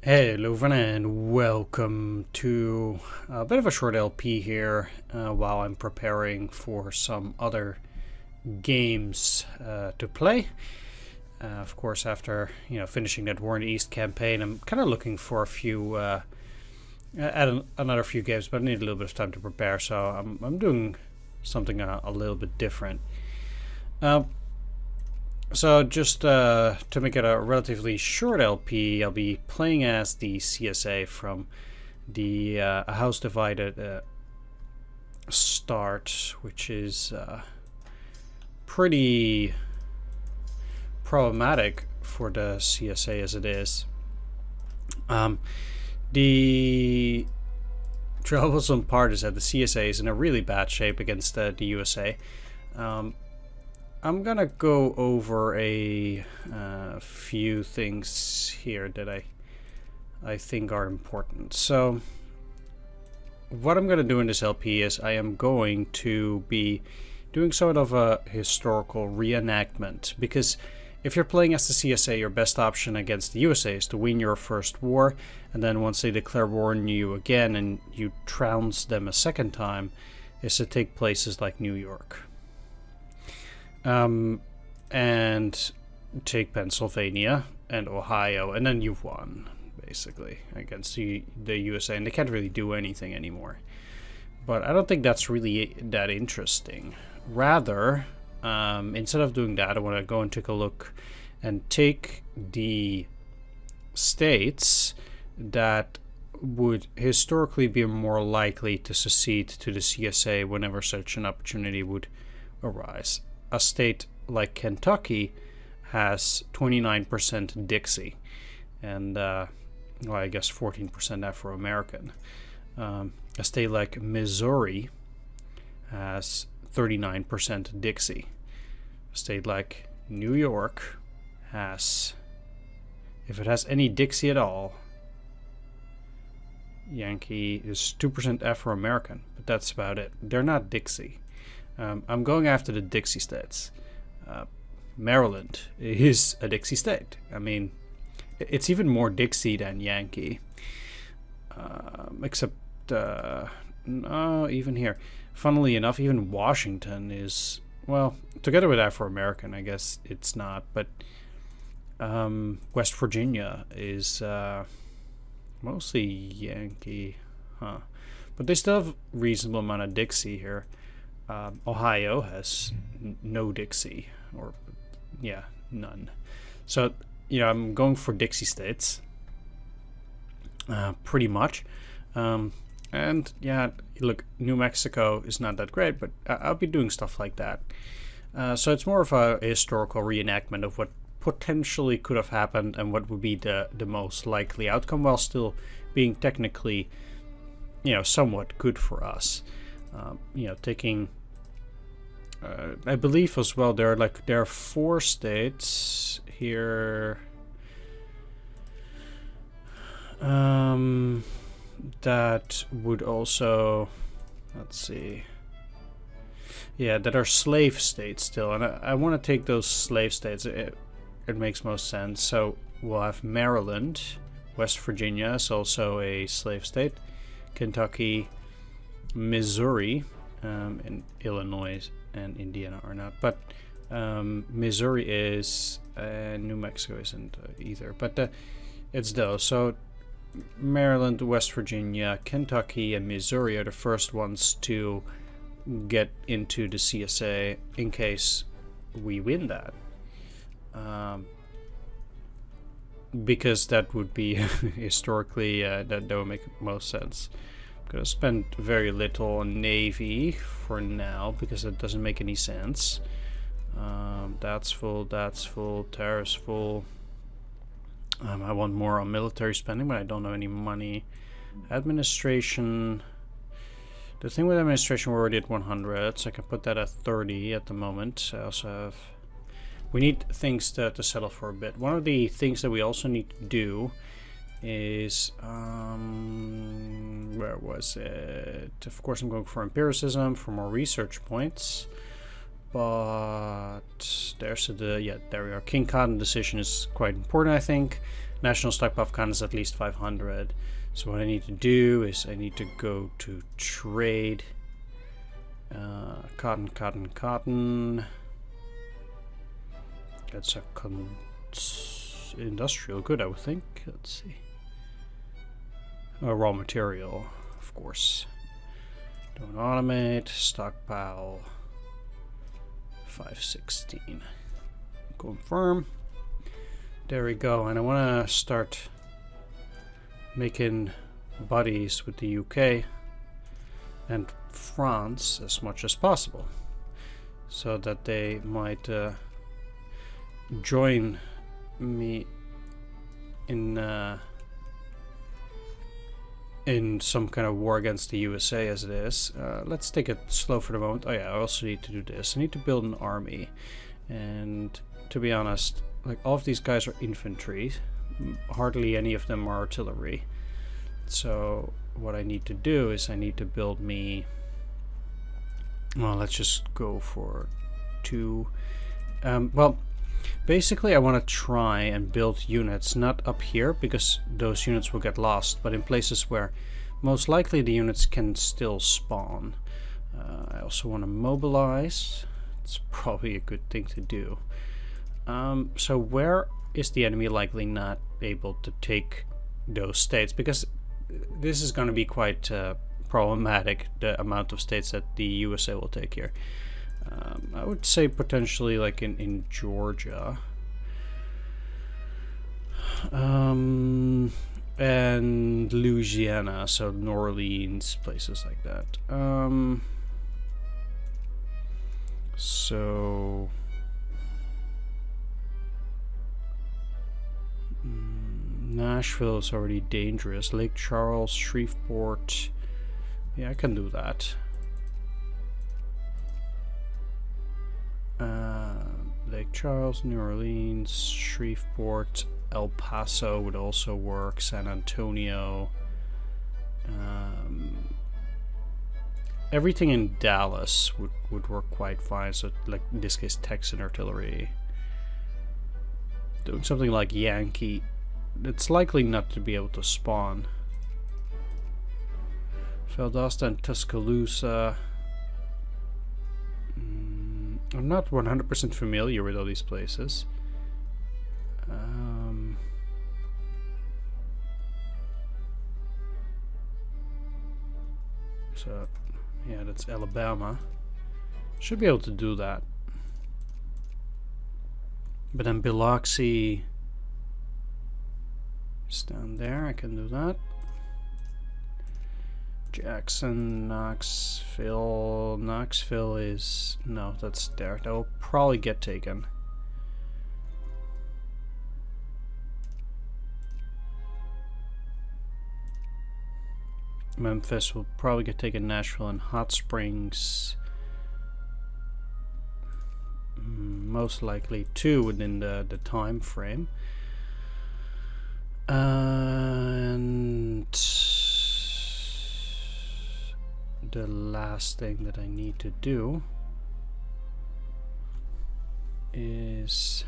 Hello everyone and welcome to a bit of a short LP here while I'm preparing for some other games to play. Of course, after finishing that War in the East campaign, I'm kind of looking for a few another few games, but I need a little bit of time to prepare, so I'm doing something a little bit different. So just to make it a relatively short LP, I'll be playing as the CSA from the A House Divided start, which is pretty problematic for the CSA as it is. The troublesome part is that the CSA is in a really bad shape against the USA. I'm gonna go over a few things here that I think are important. So what I'm gonna do in this LP is I am going to be doing sort of a historical reenactment, because if you're playing as the CSA, your best option against the USA is to win your first war, and then once they declare war on you again and you trounce them a second time, is to take places like New York. And take Pennsylvania and Ohio, and then you've won, basically, against the USA, and they can't really do anything anymore. But I don't think that's really that interesting. Rather, instead of doing that, I want to go and take a look and take the states that would historically be more likely to secede to the CSA whenever such an opportunity would arise. A state like Kentucky has 29% Dixie, and I guess 14% Afro-American. A state like Missouri has 39% Dixie. A state like New York has, if it has any Dixie at all, Yankee is 2% Afro-American, but that's about it. They're not Dixie. I'm going after the Dixie states. Maryland is a Dixie state. I mean, it's even more Dixie than Yankee. Except, no, even here. Funnily enough, even Washington is, well, together with Afro-American, I guess it's not. But West Virginia is mostly Yankee. But they still have a reasonable amount of Dixie here. Ohio has no Dixie, or none. So I'm going for Dixie states, pretty much. And look, New Mexico is not that great, but I'll be doing stuff like that. So it's more of a historical reenactment of what potentially could have happened and what would be the most likely outcome, while still being technically somewhat good for us. Taking I believe as well there are 4 states here that would also, let's see, that are slave states still, and I want to take those slave states. It makes most sense. So we'll have Maryland, West Virginia is also a slave state, Kentucky, Missouri, and Illinois and Indiana are not, but Missouri is, and New Mexico isn't either, but it's those. So Maryland, West Virginia, Kentucky, and Missouri are the first ones to get into the CSA in case we win that, because that would be historically that would make most sense. I'm gonna spend very little on Navy for now because it doesn't make any sense. That's full, tariffs full. I want more on military spending, but I don't have any money. Administration. The thing with administration, we're already at 100, so I can put that at 30 at the moment. I also have. We need things to settle for a bit. One of the things that we also need to do is where was it? Of course, I'm going for empiricism for more research points, but there's there we are. King Cotton decision is quite important, I think. National stockpile of cotton is at least 500. So what I need to do is I need to go to trade. Cotton. That's a industrial good, I would think. Let's see. Raw material, of course. Don't automate. Stockpile 516. Confirm. There we go. And I want to start making buddies with the UK and France as much as possible, so that they might join me in some kind of war against the USA as it is. Let's take it slow for the moment. Oh yeah, I also need to do this. I need to build an army, and to be honest, like, all of these guys are infantry. Hardly any of them are artillery. So what I need to do is I need to build me, well, let's just go for 2. Well, basically I want to try and build units not up here, because those units will get lost, but in places where most likely the units can still spawn. I also want to mobilize. It's probably a good thing to do. So where is the enemy likely not able to take those states? Because this is going to be quite problematic, the amount of states that the USA will take here. I would say potentially like in Georgia. And Louisiana, so New Orleans, places like that. So Nashville is already dangerous. Lake Charles, Shreveport. Yeah, I can do that. Lake Charles, New Orleans, Shreveport, El Paso would also work. San Antonio. Everything in Dallas would work quite fine. So, like in this case, Texan artillery. Doing something like Yankee, it's likely not to be able to spawn. Valdosta and Tuscaloosa. I'm not 100% familiar with all these places. So, yeah, that's Alabama. Should be able to do that. But then Biloxi is down there. I can do that. Jackson, Knoxville. Knoxville is... no, that's there. That will probably get taken. Memphis will probably get taken. Nashville and Hot Springs. Most likely 2 within the time frame. And the last thing that I need to do is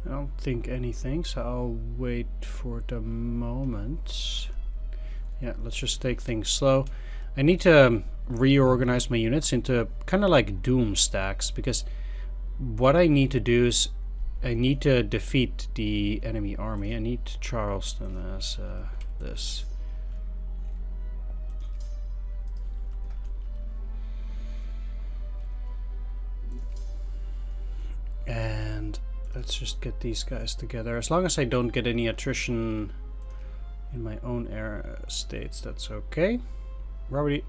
I don't think anything, so I'll wait for the moment. Yeah, let's just take things slow. I need to reorganize my units into kind of like doom stacks, because what I need to do is I need to defeat the enemy army. I need Charleston as this. And let's just get these guys together. As long as I don't get any attrition in my own air states, that's okay. Robert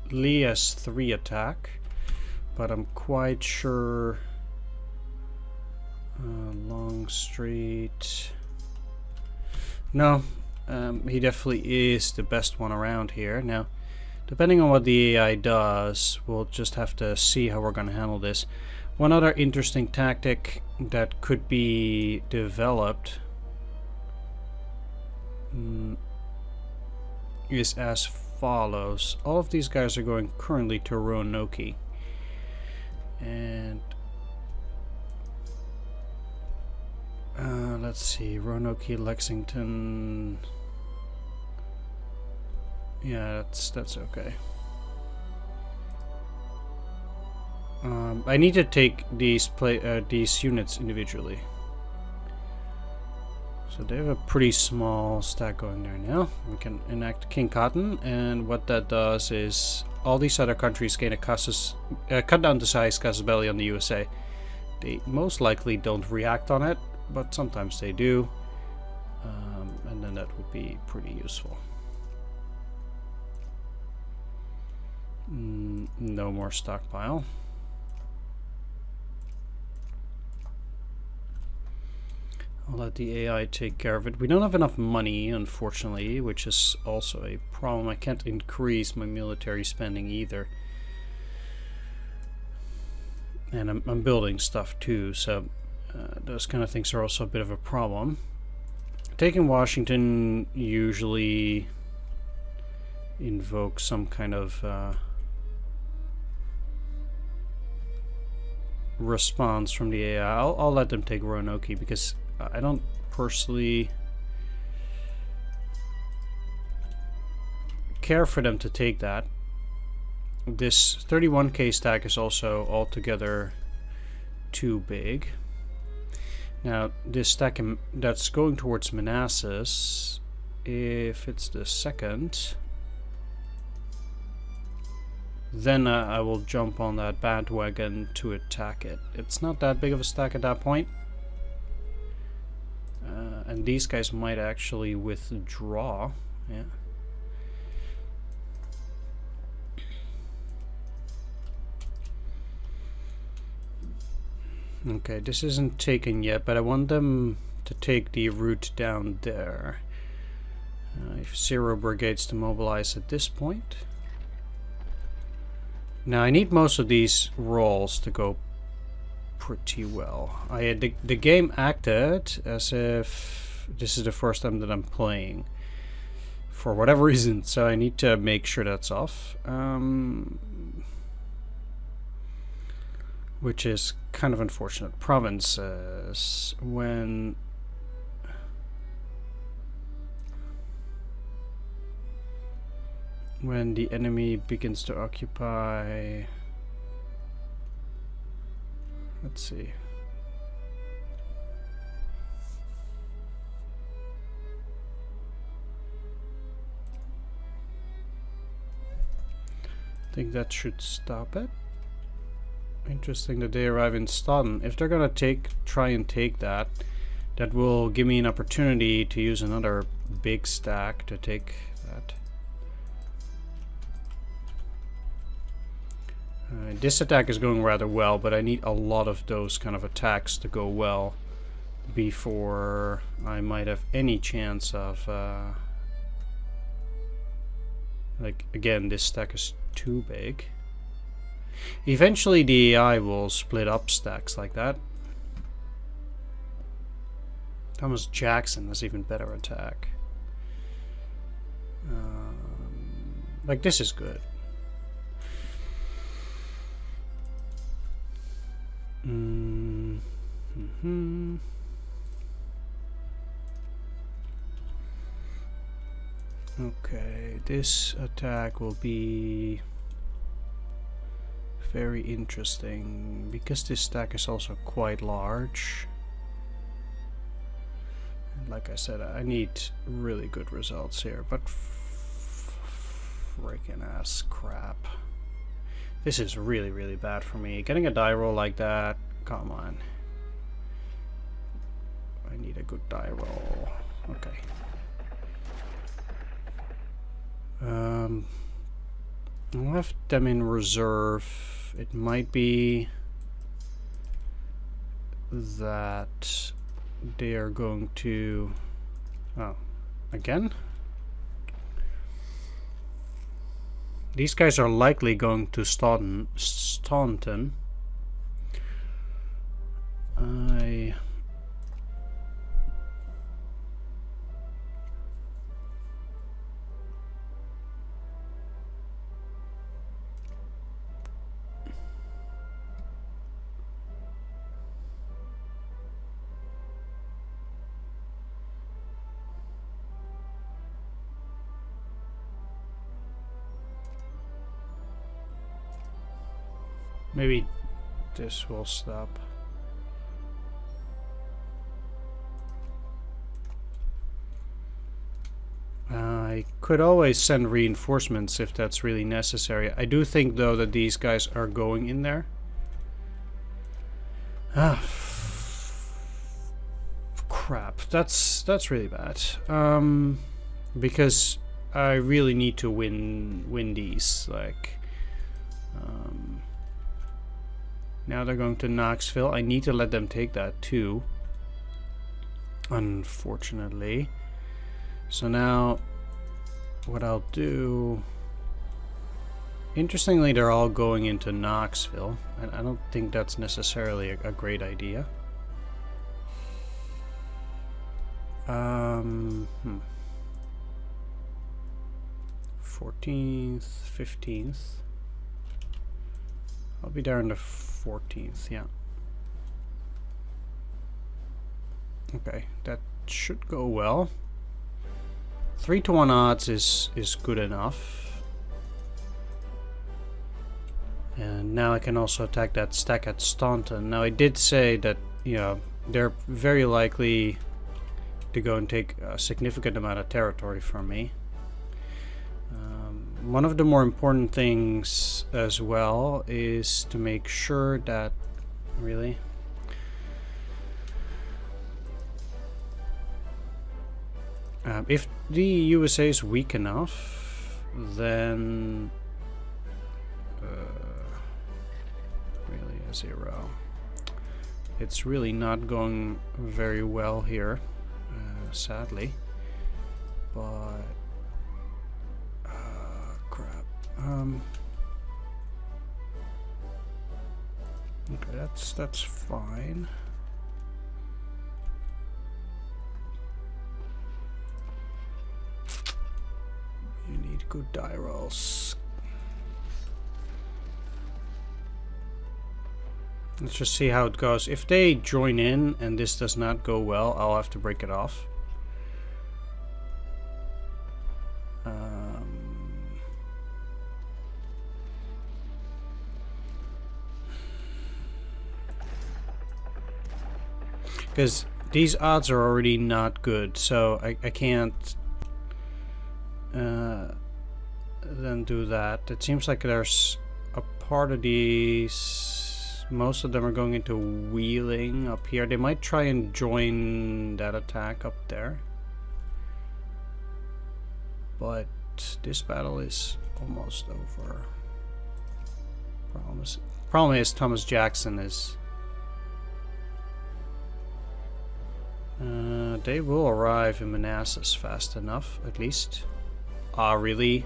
Lee has 3 attack, but I'm quite sure Longstreet. No, he definitely is the best one around here. Now, depending on what the AI does, we'll just have to see how we're going to handle this. One other interesting tactic that could be developed is as follows. All of these guys are going currently to Roanoke. And let's see, Roanoke, Lexington. Yeah, that's okay. I need to take these units individually. So they have a pretty small stack going there now. We can enact King Cotton, and what that does is all these other countries gain a cut down to size casus belli on the USA. They most likely don't react on it, but sometimes they do, and then that would be pretty useful. No more stockpile. I'll let the AI take care of it. We don't have enough money, unfortunately, which is also a problem. I can't increase my military spending either. And I'm building stuff too, so those kind of things are also a bit of a problem. Taking Washington usually invokes some kind of response from the AI. I'll let them take Roanoke because I don't personally care for them to take that. This 31k stack is also altogether too big. Now this stack that's going towards Manassas, if it's the second, then I will jump on that bandwagon to attack it. It's not that big of a stack at that point. And these guys might actually withdraw. Yeah. Okay, this isn't taken yet, but I want them to take the route down there. If 0 brigades to mobilize at this point. Now I need most of these rolls to go pretty well. The game acted as if this is the first time that I'm playing for whatever reason, so I need to make sure that's off, which is kind of unfortunate. Provinces, when the enemy begins to occupy. Let's see. I think that should stop it. Interesting that they arrive in Stoughton. If they're gonna try and take that, that will give me an opportunity to use another big stack to take that. This attack is going rather well, but I need a lot of those kind of attacks to go well before I might have any chance of like, again, this stack is too big. Eventually the AI will split up stacks like that. Thomas Jackson has even better attack. Like, this is good. Okay, this attack will be very interesting because this stack is also quite large. And like I said, I need really good results here, but freaking ass crap. This is really, really bad for me. Getting a die roll like that, come on. I need a good die roll. Okay. I left them in reserve. It might be that they are going to... Oh, again? These guys are likely going to Staunton. Maybe this will stop. I could always send reinforcements if that's really necessary. I do think, though, that these guys are going in there. Ah, crap. That's really bad. Because I really need to win these. Like, now they're going to Knoxville. I need to let them take that too. Unfortunately. So now, what I'll do... Interestingly, they're all going into Knoxville, and I don't think that's necessarily a great idea. 14th, 15th. I'll be there on the 14th, yeah. Okay, that should go well. 3-to-1 odds is good enough. And now I can also attack that stack at Staunton. Now I did say that, you know, they're very likely to go and take a significant amount of territory from me. One of the more important things as well is to make sure that, really, if the USA is weak enough, then really a 0. It's really not going very well here, sadly. But crap. Okay, that's fine. You need good die rolls. Let's just see how it goes. If they join in and this does not go well, I'll have to break it off. Because these odds are already not good, so I can't then do that. It seems like there's a part of these, most of them are going into Wheeling up here. They might try and join that attack up there. But this battle is almost over. Problem is Thomas Jackson is... they will arrive in Manassas fast enough, at least. Ah, really?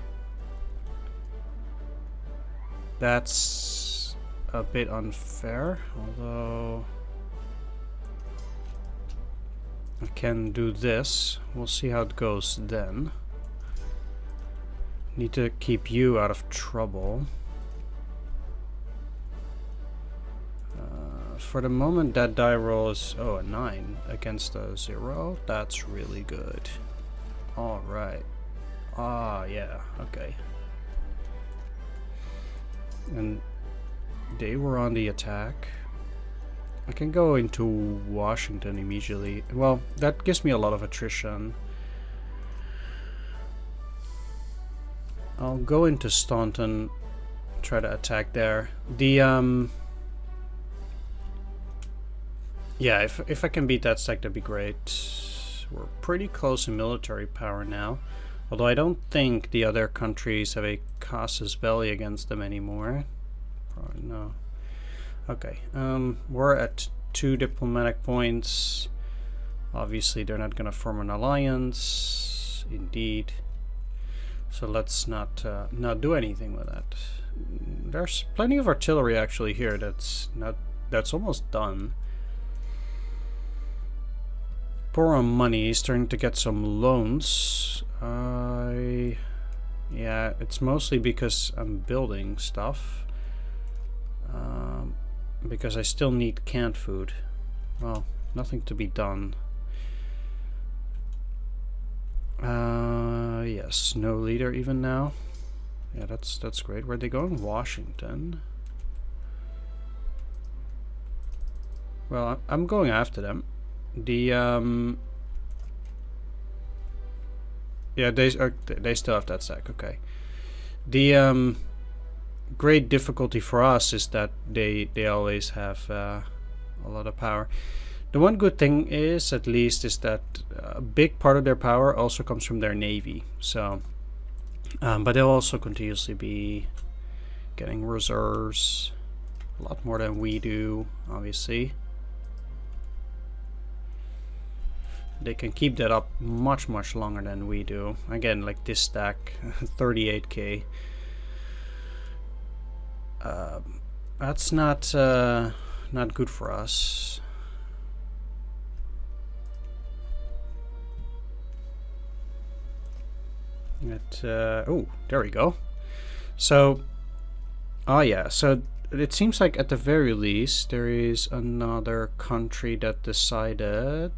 That's a bit unfair, although I can do this. We'll see how it goes then. Need to keep you out of trouble. For the moment, that die roll is, oh, a 9 against a 0. That's really good. Alright. Ah, yeah, okay. And they were on the attack. I can go into Washington immediately. Well, that gives me a lot of attrition. I'll go into Staunton, try to attack there. The, yeah, if I can beat that stack, that'd be great. We're pretty close in military power now. Although I don't think the other countries have a casus belli against them anymore. Probably no. Okay, we're at 2 diplomatic points. Obviously, they're not going to form an alliance. Indeed. So let's not do anything with that. There's plenty of artillery actually here. That's almost done. Poor on money, he's starting to get some loans. Yeah, it's mostly because I'm building stuff. Because I still need canned food. Well, nothing to be done. Yes, no leader even now. Yeah, that's great. Where are they going? Washington. Well, I'm going after them. The yeah, they still have that stack. Okay. The great difficulty for us is that they always have a lot of power. The one good thing is, at least, is that a big part of their power also comes from their navy. So, but they'll also continuously be getting reserves, a lot more than we do, obviously. They can keep that up much longer than we do. Again, like this stack, 38k. That's not good for us. Oh, there we go. So, oh yeah, so it seems like at the very least there is another country that decided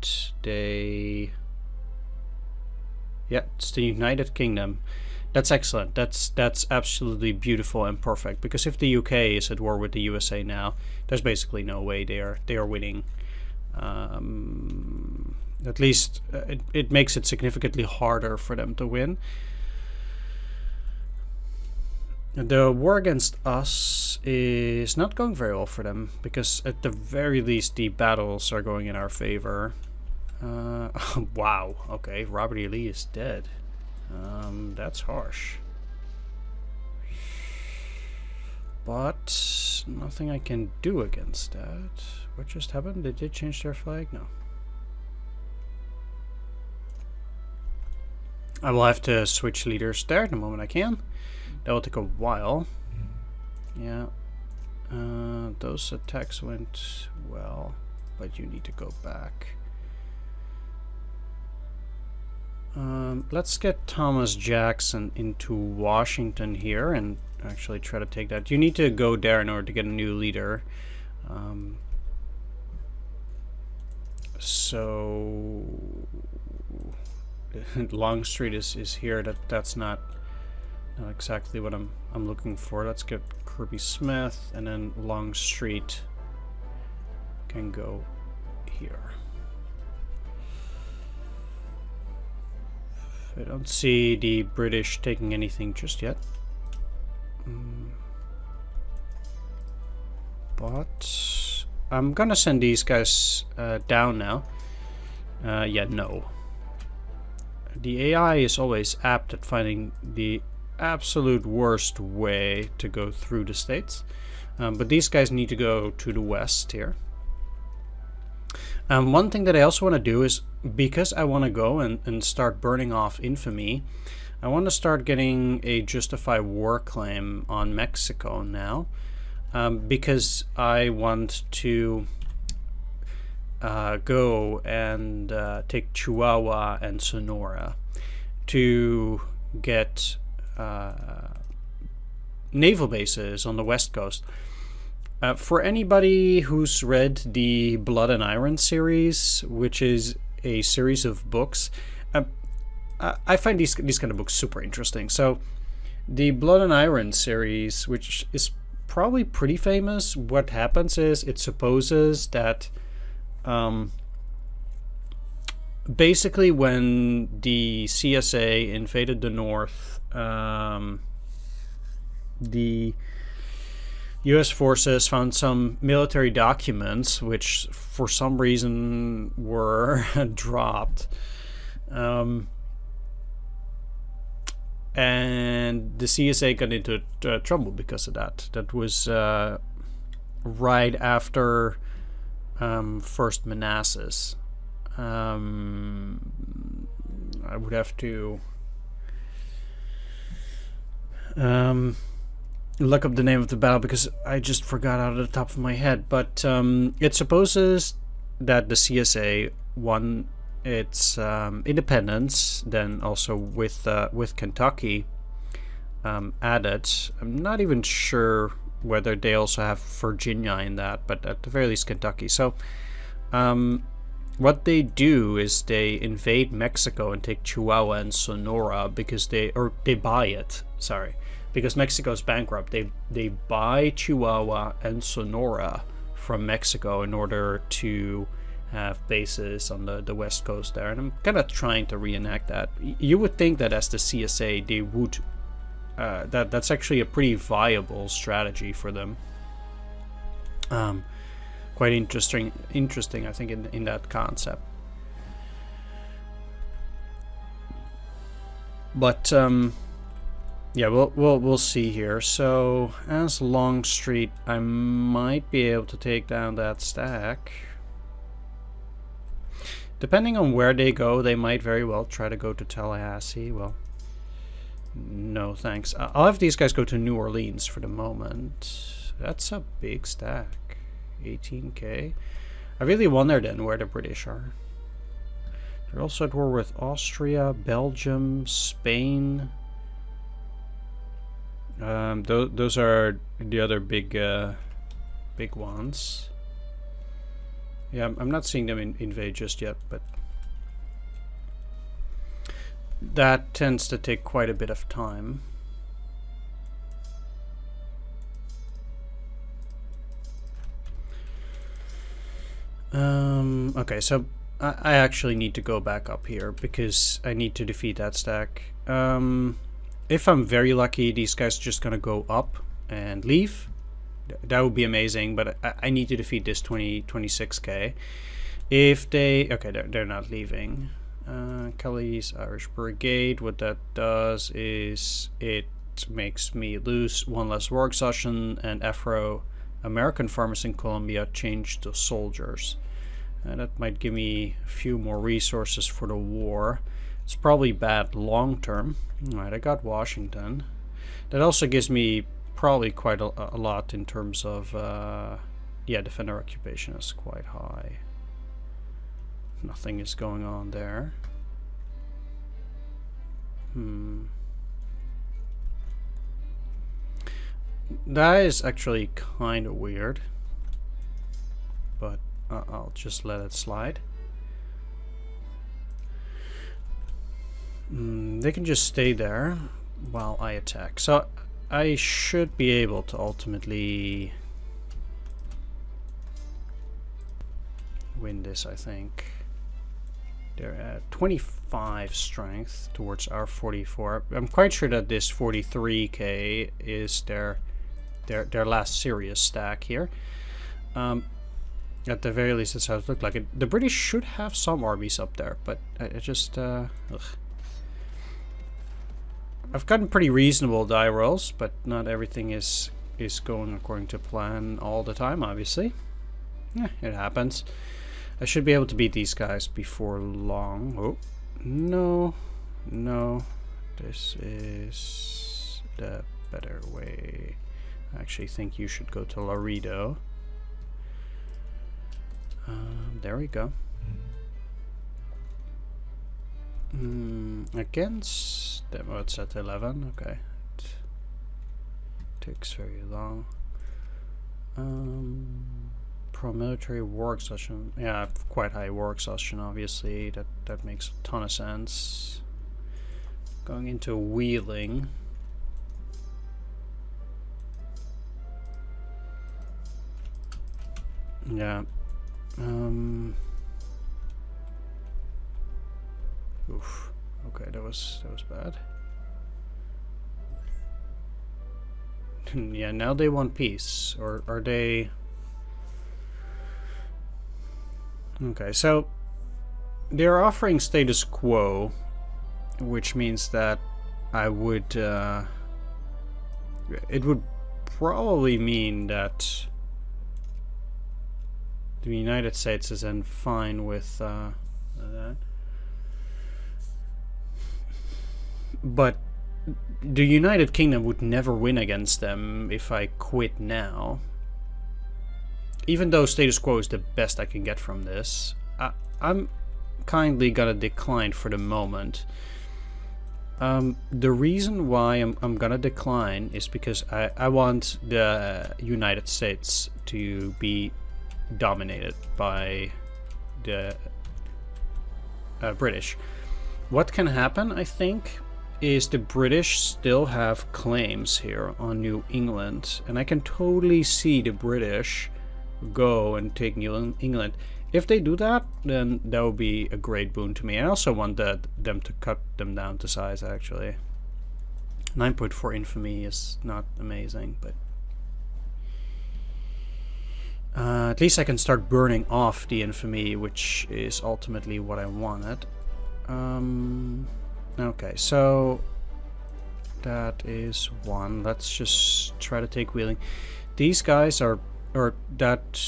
yeah, it's the United Kingdom. That's excellent. That's absolutely beautiful and perfect, because if the UK is at war with the USA now, there's basically no way they are winning. At least it makes it significantly harder for them to win. The war against us is not going very well for them, because at the very least the battles are going in our favor. Wow, okay, Robert E. Lee is dead. That's harsh. But nothing I can do against that. What just happened? Did they change their flag? No. I will have to switch leaders there the moment I can. That will take a while. Yeah. Those attacks went well, but you need to go back. Let's get Thomas Jackson into Washington here and actually try to take that. You need to go there in order to get a new leader. So Longstreet is here. That's not exactly what I'm looking for. Let's get Kirby Smith, and then Longstreet can go here. I don't see the British taking anything just yet. But I'm gonna send these guys down now. Yeah, no. The AI is always apt at finding the absolute worst way to go through the states. But these guys need to go to the west here. One thing that I also want to do is, because I want to go and start burning off infamy, I want to start getting a justify war claim on Mexico now, because I want to go and take Chihuahua and Sonora to get naval bases on the west coast. For anybody who's read the Blood and Iron series, which is a series of books, I find these kind of books super interesting. So the Blood and Iron series, which is probably pretty famous, what happens is it supposes that basically when the CSA invaded the North, the US forces found some military documents which for some reason were dropped, and the CSA got into trouble because of that. That was right after First Manassas. I would have to look up the name of the battle because I just forgot out of the top of my head. But it supposes that the CSA won its independence, then also with Kentucky added. I'm not even sure whether they also have Virginia in that, but at the very least Kentucky. So what they do is they invade Mexico and take Chihuahua and Sonora because they buy it. Sorry. Because Mexico's bankrupt, they buy Chihuahua and Sonora from Mexico in order to have bases on the west coast there, and I'm kind of trying to reenact that. You would think that as the CSA they would that's actually a pretty viable strategy for them. Quite interesting I think in that concept. But yeah, we'll see here. So as Longstreet, I might be able to take down that stack. Depending on where they go, they might very well try to go to Tallahassee. Well, no thanks. I'll have these guys go to New Orleans for the moment. That's a big stack. 18k. I really wonder then where the British are. They're also at war with Austria, Belgium, Spain. Those are the other big ones. Yeah, I'm not seeing them invade just yet, but that tends to take quite a bit of time. Okay, so I actually need to go back up here because I need to defeat that stack. If I'm very lucky, these guys are just gonna go up and leave. That would be amazing, but I need to defeat this 26k. If they... Okay, they're not leaving. Kelly's Irish Brigade, what that does is it makes me lose one less war exhaustion, and Afro-American farmers in Colombia change to soldiers. And that might give me a few more resources for the war. It's probably bad long term. Alright, I got Washington. That also gives me probably quite a lot in terms of yeah, defender occupation is quite high. Nothing is going on there. That is actually kind of weird, but I'll just let it slide. They can just stay there while I attack. So I should be able to ultimately win this, I think. They're at 25 strength towards our 44. I'm quite sure that this 43k is their last serious stack here. At the very least, that's how it looked like. The British should have some armies up there, but I just... ugh. I've gotten pretty reasonable die rolls, but not everything is going according to plan all the time, obviously. Yeah, it happens. I should be able to beat these guys before long. Oh, no. No. This is the better way. I actually think you should go to Laredo. There we go. Against them, oh, it's at 11. Okay, it takes very long. Pro-military war exhaustion. Yeah, I have quite high war exhaustion. Obviously, that makes a ton of sense. Going into Wheeling. Yeah. Oof. Okay, that was bad. Yeah, now they want peace, or are they? Okay, so they're offering status quo, which means that I would. It would probably mean that the United States is then fine with that. But the United Kingdom would never win against them if I quit now. Even though status quo is the best I can get from this, I'm kindly gonna decline for the moment. The reason why I'm gonna decline is because I want the United States to be dominated by the British. What can happen, I think, is the British still have claims here on New England, and I can totally see the British go and take New England. If they do that, then that would be a great boon to me. I also want them to cut them down to size, actually. 9.4 infamy is not amazing, but at least I can start burning off the infamy, which is ultimately what I wanted. Okay, so that is one. Let's just try to take Wheeling. These guys are, or that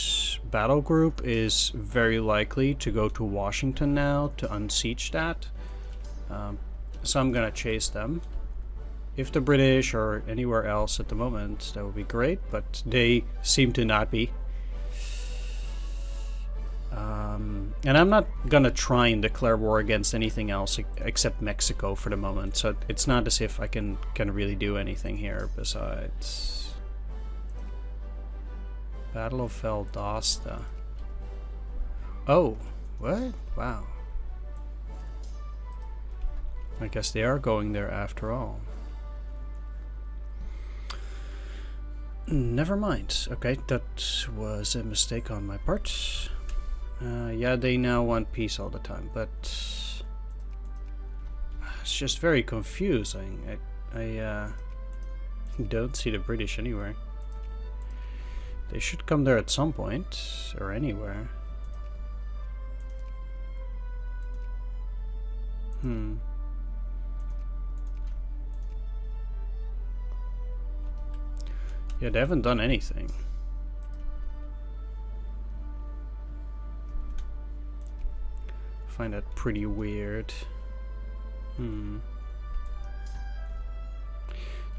battle group is very likely to go to Washington now to unsiege that. So I'm gonna chase them. If the British or anywhere else at the moment, that would be great, but they seem to not be. And I'm not gonna try and declare war against anything else except Mexico for the moment, so it's not as if I can really do anything here besides Battle of Valdosta. Oh, what? Wow. I guess they are going there after all. Never mind. Okay, that was a mistake on my part. Yeah, they now want peace all the time, but it's just very confusing. I don't see the British anywhere. They should come there at some point, or anywhere. Yeah, they haven't done anything. Find that pretty weird.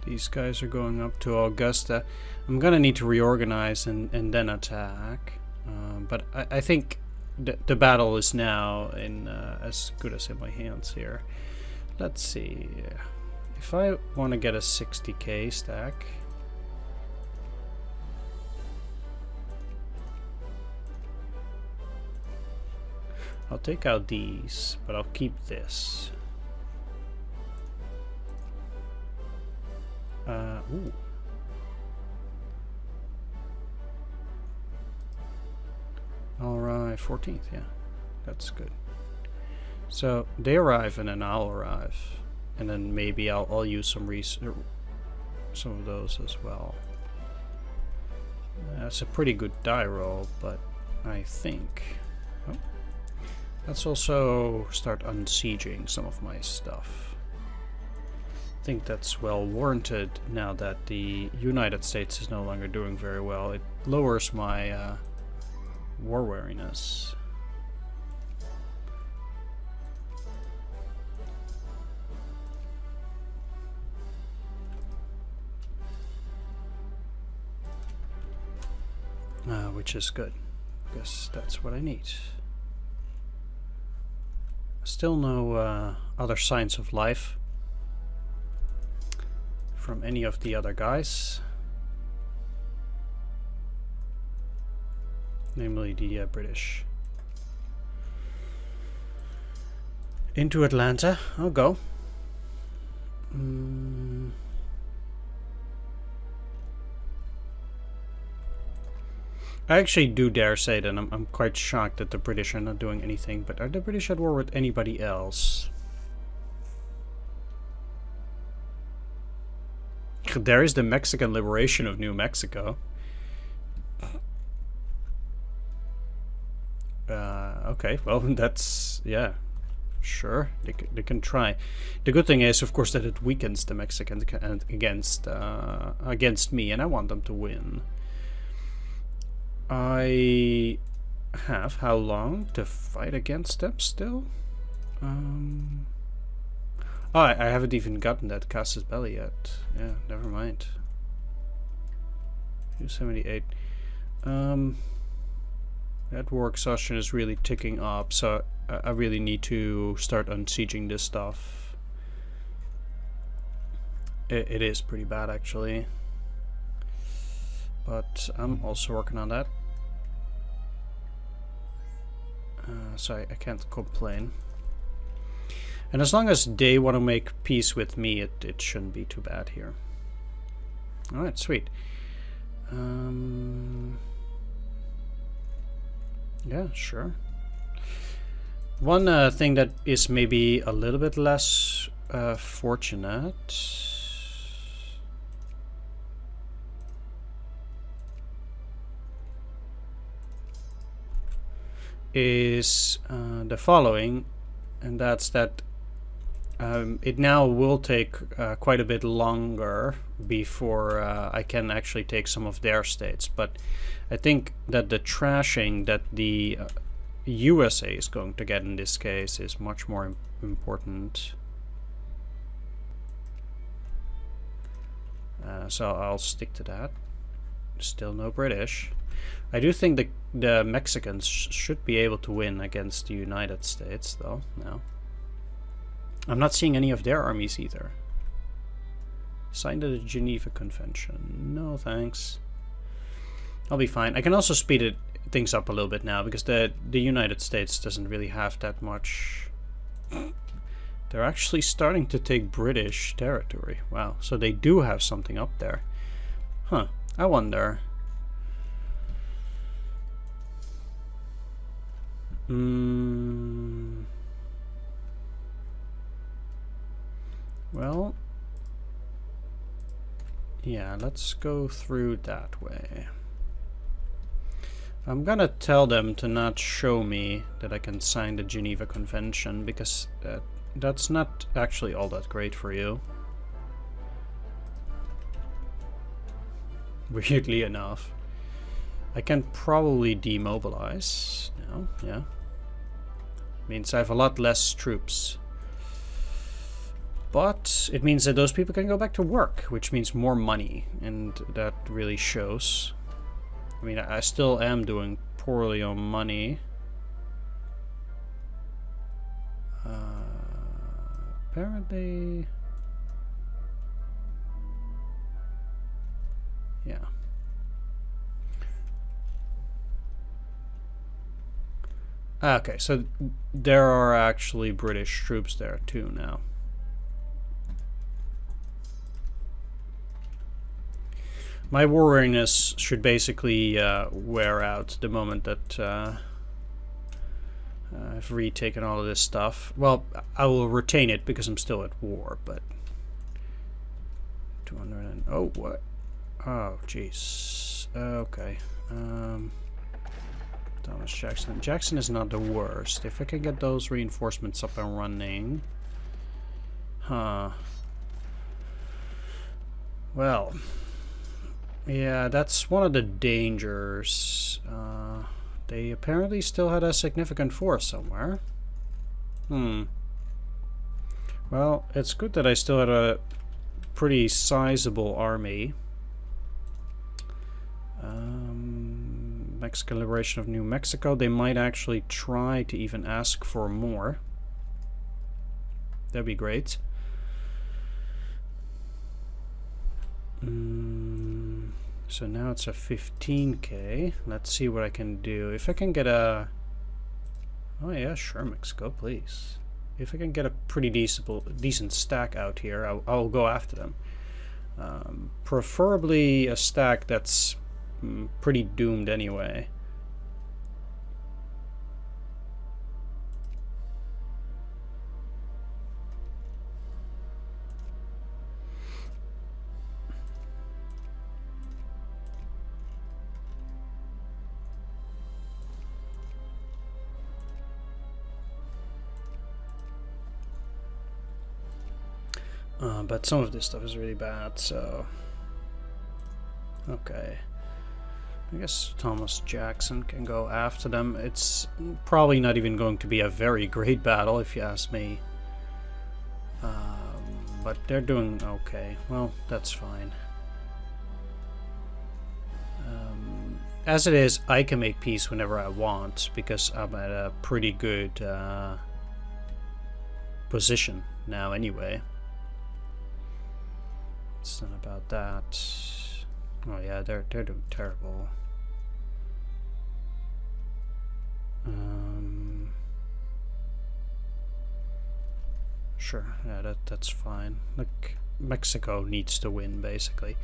These guys are going up to Augusta. I'm gonna need to reorganize and then attack. But I think the battle is now in as good as in my hands here. Let's see. If I want to get a 60k stack. I'll take out these, but I'll keep this. Ooh. Alright, 14th, yeah. That's good. So they arrive and then I'll arrive. And then maybe I'll use some of those as well. That's a pretty good die roll, but I think... Oh. Let's also start unsieging some of my stuff. I think that's well warranted now that the United States is no longer doing very well. It lowers my war wariness. Which is good. Guess that's what I need. Still no other signs of life from any of the other guys, namely the British. Into Atlanta, I'll go. I actually do dare say that I'm quite shocked that the British are not doing anything, but are the British at war with anybody else? There is the Mexican liberation of New Mexico. Okay, well that's, yeah, sure, they can try. The good thing is, of course, that it weakens the Mexicans against me, and I want them to win. I have how long to fight against them still? Oh, I haven't even gotten that Casus Belli yet. Yeah, never mind. 278. That war exhaustion is really ticking up, so I really need to start unsieging this stuff. It is pretty bad, actually. But I'm also working on that. So I can't complain. And as long as they want to make peace with me, it shouldn't be too bad here. Alright, sweet. Yeah, sure. One thing that is maybe a little bit less fortunate is the following, and that's that it now will take quite a bit longer before I can actually take some of their states, but I think that the trashing that the USA is going to get in this case is much more important. So I'll stick to that. Still no British. I do think the Mexicans should be able to win against the United States, though, now. I'm not seeing any of their armies either. Signed the Geneva Convention. No, thanks. I'll be fine. I can also speed things up a little bit now, because the United States doesn't really have that much. They're actually starting to take British territory. Wow, so they do have something up there. Huh, I wonder. Well, yeah, let's go through that way. I'm gonna tell them to not show me that I can sign the Geneva Convention, because that's not actually all that great for you. Weirdly enough. I can probably demobilize now, yeah. Means I have a lot less troops. But it means that those people can go back to work, which means more money, and that really shows. I mean, I still am doing poorly on money. Apparently... yeah. Okay, so there are actually British troops there too now. My war weariness should basically wear out the moment that I've retaken all of this stuff. Well, I will retain it because I'm still at war, but 200 and oh, what? Oh, jeez. Okay. Thomas Jackson. Jackson is not the worst. If I can get those reinforcements up and running. Huh. Well. Yeah, that's one of the dangers. They apparently still had a significant force somewhere. Well, it's good that I still had a pretty sizable army. Mexican liberation of New Mexico. They might actually try to even ask for more. That'd be great. So now it's a 15k. Let's see what I can do. If I can get a... oh yeah, sure, Mexico, please. If I can get a pretty decent stack out here, I'll go after them. Preferably a stack that's pretty doomed anyway. But some of this stuff is really bad, so... okay. I guess Thomas Jackson can go after them. It's probably not even going to be a very great battle, if you ask me. But they're doing okay. Well, that's fine. As it is, I can make peace whenever I want, because I'm at a pretty good position now anyway. It's not about that. Oh yeah, they're doing terrible. Sure, yeah, that's fine. Look, Mexico needs to win basically,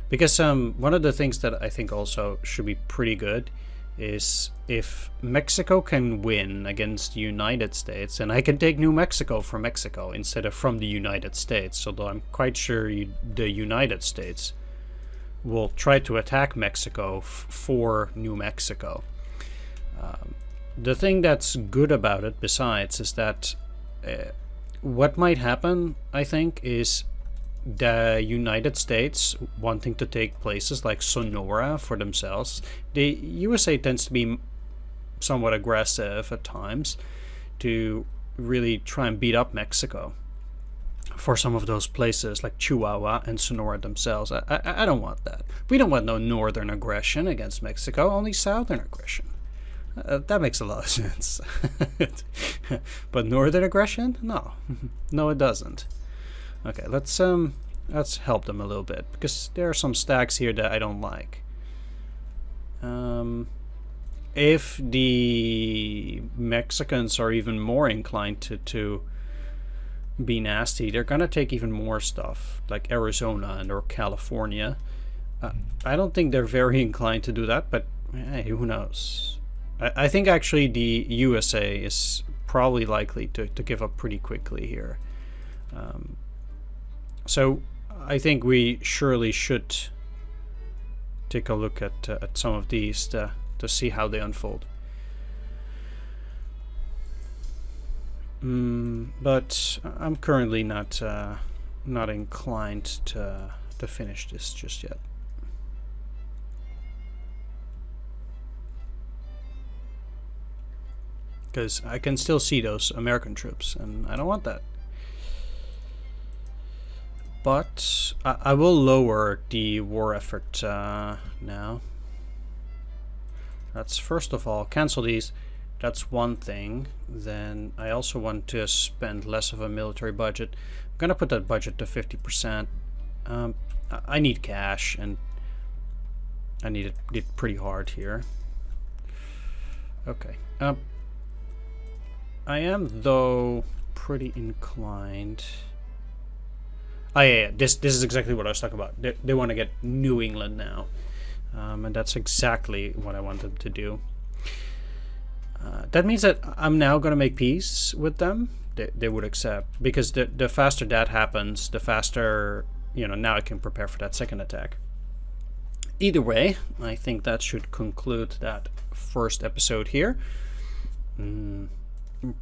because one of the things that I think also should be pretty good is if Mexico can win against the United States, and I can take New Mexico from Mexico instead of from the United States, although I'm quite sure the United States will try to attack Mexico for New Mexico. The thing that's good about it, besides, is that what might happen, I think, is the United States wanting to take places like Sonora for themselves. The USA tends to be somewhat aggressive at times to really try and beat up Mexico for some of those places like Chihuahua and Sonora themselves. I don't want that. We don't want no northern aggression against Mexico, only southern aggression. That makes a lot of sense. But northern aggression? No. No, it doesn't. Okay, let's help them a little bit, because there are some stacks here that I don't like. If the Mexicans are even more inclined to be nasty, they're gonna take even more stuff, like Arizona and or California. I don't think they're very inclined to do that, but hey, who knows? I think actually the USA is probably likely to give up pretty quickly here. So I think we surely should take a look at some of these to see how they unfold. But I'm currently not inclined to finish this just yet. Because I can still see those American troops, and I don't want that. But I will lower the war effort now. That's first of all, cancel these. That's one thing. Then I also want to spend less of a military budget. I'm gonna put that budget to 50%. I need cash, and I need it pretty hard here. Okay. I am though pretty inclined. Oh yeah, this is exactly what I was talking about. They want to get New England now, and that's exactly what I want them to do. That means that I'm now going to make peace with them. They would accept, because the faster that happens, the faster, now I can prepare for that second attack. Either way, I think that should conclude that first episode here.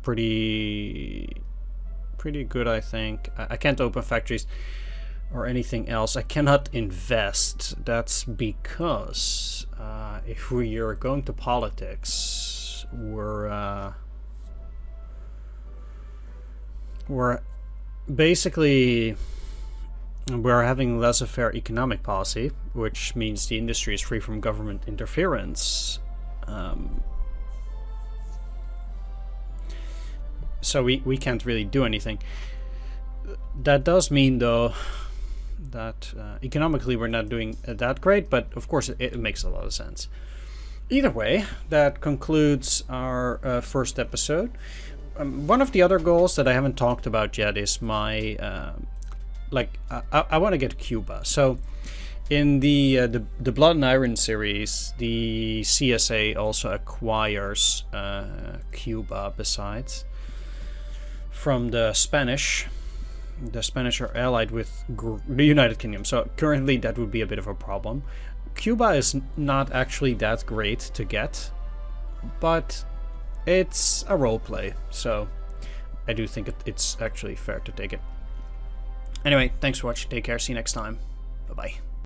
Pretty good, I think. I can't open factories or anything else. I cannot invest. That's because if we are going to politics, we're basically we're having laissez-faire economic policy, which means the industry is free from government interference. So we can't really do anything. That does mean, though, that economically we're not doing that great, but of course it makes a lot of sense. Either way, that concludes our first episode. One of the other goals that I haven't talked about yet is my I want to get Cuba. So in the Blood and Iron series, the CSA also acquires Cuba besides. From the Spanish. The Spanish are allied with the United Kingdom, so currently that would be a bit of a problem. Cuba is not actually that great to get, but it's a role play, so I do think it's actually fair to take it. Anyway, thanks for watching. Take care. See you next time. Bye-bye.